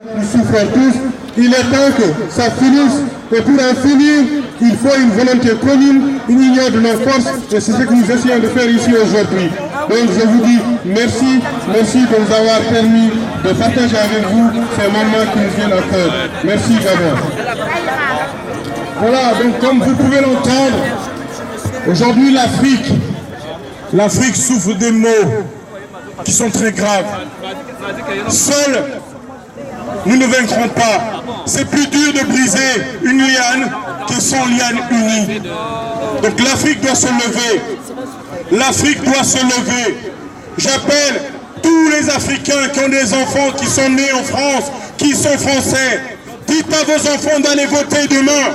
Nous souffrons tous. Il est temps que ça finisse. Et pour en finir, il faut une volonté commune, une union de nos forces. Et c'est ce que nous essayons de faire ici aujourd'hui. Donc je vous dis merci, merci de nous avoir permis de partager avec vous ces moments qui nous viennent à cœur. Merci d'abord. Voilà, donc comme vous pouvez l'entendre, aujourd'hui l'Afrique souffre des maux qui sont très graves. Seuls, nous ne vaincrons pas. C'est plus dur de briser une liane que 100 lianes unies. Donc l'Afrique doit se lever. L'Afrique doit se lever. J'appelle tous les Africains qui ont des enfants qui sont nés en France, qui sont français. Dites à vos enfants d'aller voter demain.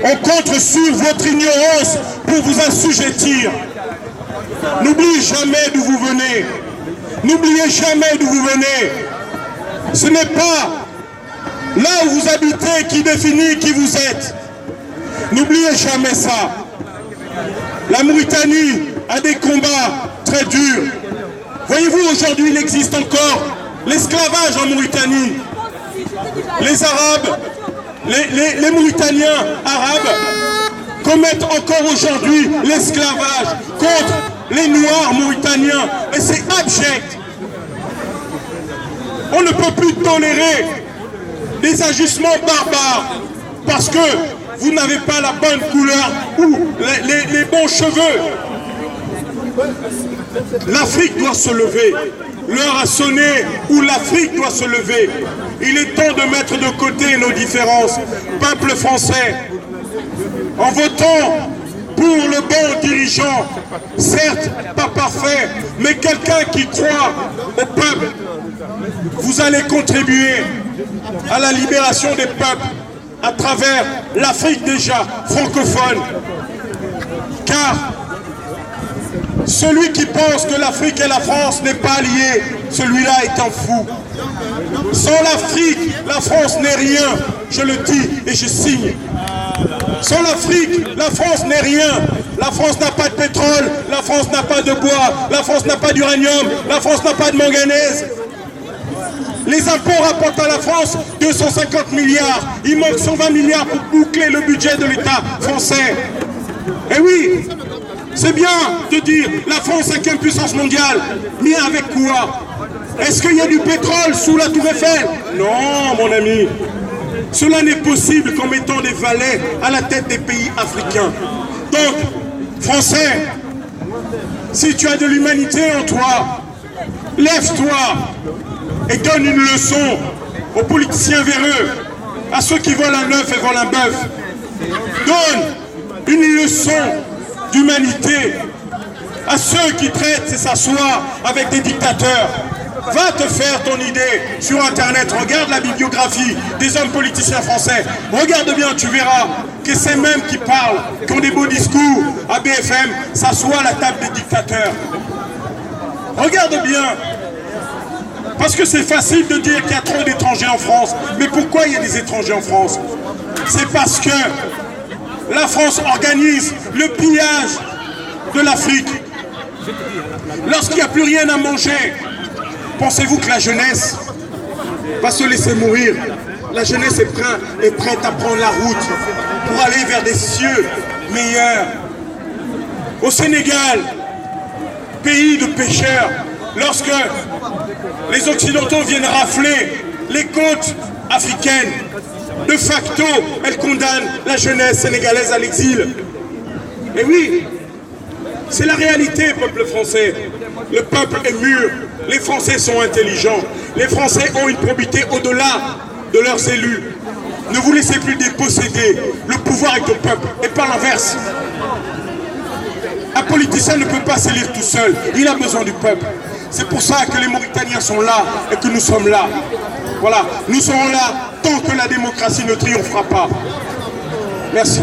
On compte sur votre ignorance pour vous assujettir. N'oubliez jamais d'où vous venez. N'oubliez jamais d'où vous venez. Ce n'est pas là où vous habitez qui définit qui vous êtes. N'oubliez jamais ça. La Mauritanie a des combats très durs. Voyez-vous, aujourd'hui, il existe encore l'esclavage en Mauritanie. Les Arabes, les Mauritaniens arabes commettent encore aujourd'hui l'esclavage contre les Noirs mauritaniens. Et c'est abject. On ne peut plus tolérer des agissements barbares parce que vous n'avez pas la bonne couleur ou les bons cheveux. L'Afrique doit se lever. L'heure a sonné où l'Afrique doit se lever. Il est temps de mettre de côté nos différences. Peuple français, en votant pour le bon dirigeant, certes pas parfait, mais quelqu'un qui croit au peuple, vous allez contribuer à la libération des peuples à travers l'Afrique déjà francophone. Car celui qui pense que l'Afrique et la France n'est pas liée, celui-là est un fou. Sans l'Afrique, la France n'est rien, je le dis et je signe. Sans l'Afrique, la France n'est rien. La France n'a pas de pétrole, la France n'a pas de bois, la France n'a pas d'uranium, la France n'a pas de manganèse. Les impôts rapportent à la France 250 milliards. Il manque 120 milliards pour boucler le budget de l'État français. Et oui, c'est bien de dire la France 5e puissance mondiale. Mais avec quoi? Est-ce qu'il y a du pétrole sous la Tour Eiffel? Non, mon ami. Cela n'est possible qu'en mettant des valets à la tête des pays africains. Donc, Français, si tu as de l'humanité en toi, lève-toi et donne une leçon aux politiciens véreux, à ceux qui volent un œuf et volent un bœuf. Donne une leçon d'humanité à ceux qui traitent et s'assoient avec des dictateurs. Va te faire ton idée sur Internet, regarde la bibliographie des hommes politiciens français. Regarde bien, tu verras que ces mêmes qui parlent, qui ont des beaux discours à BFM, s'assoient à la table des dictateurs. Regarde bien. Parce que c'est facile de dire qu'il y a trop d'étrangers en France. Mais pourquoi il y a des étrangers en France? C'est parce que la France organise le pillage de l'Afrique. Lorsqu'il n'y a plus rien à manger, pensez-vous que la jeunesse va se laisser mourir? La jeunesse est prête à prendre la route pour aller vers des cieux meilleurs. Au Sénégal, pays de pêcheurs, lorsque les Occidentaux viennent rafler les côtes africaines, de facto, elles condamnent la jeunesse sénégalaise à l'exil. Et oui, c'est la réalité, peuple français. Le peuple est mûr, les Français sont intelligents, les Français ont une probité au-delà de leurs élus. Ne vous laissez plus déposséder, le pouvoir est au peuple, et pas l'inverse. Un politicien ne peut pas s'élire tout seul, il a besoin du peuple. C'est pour ça que les Mauritaniens sont là et que nous sommes là. Voilà, nous serons là tant que la démocratie ne triomphera pas. Merci.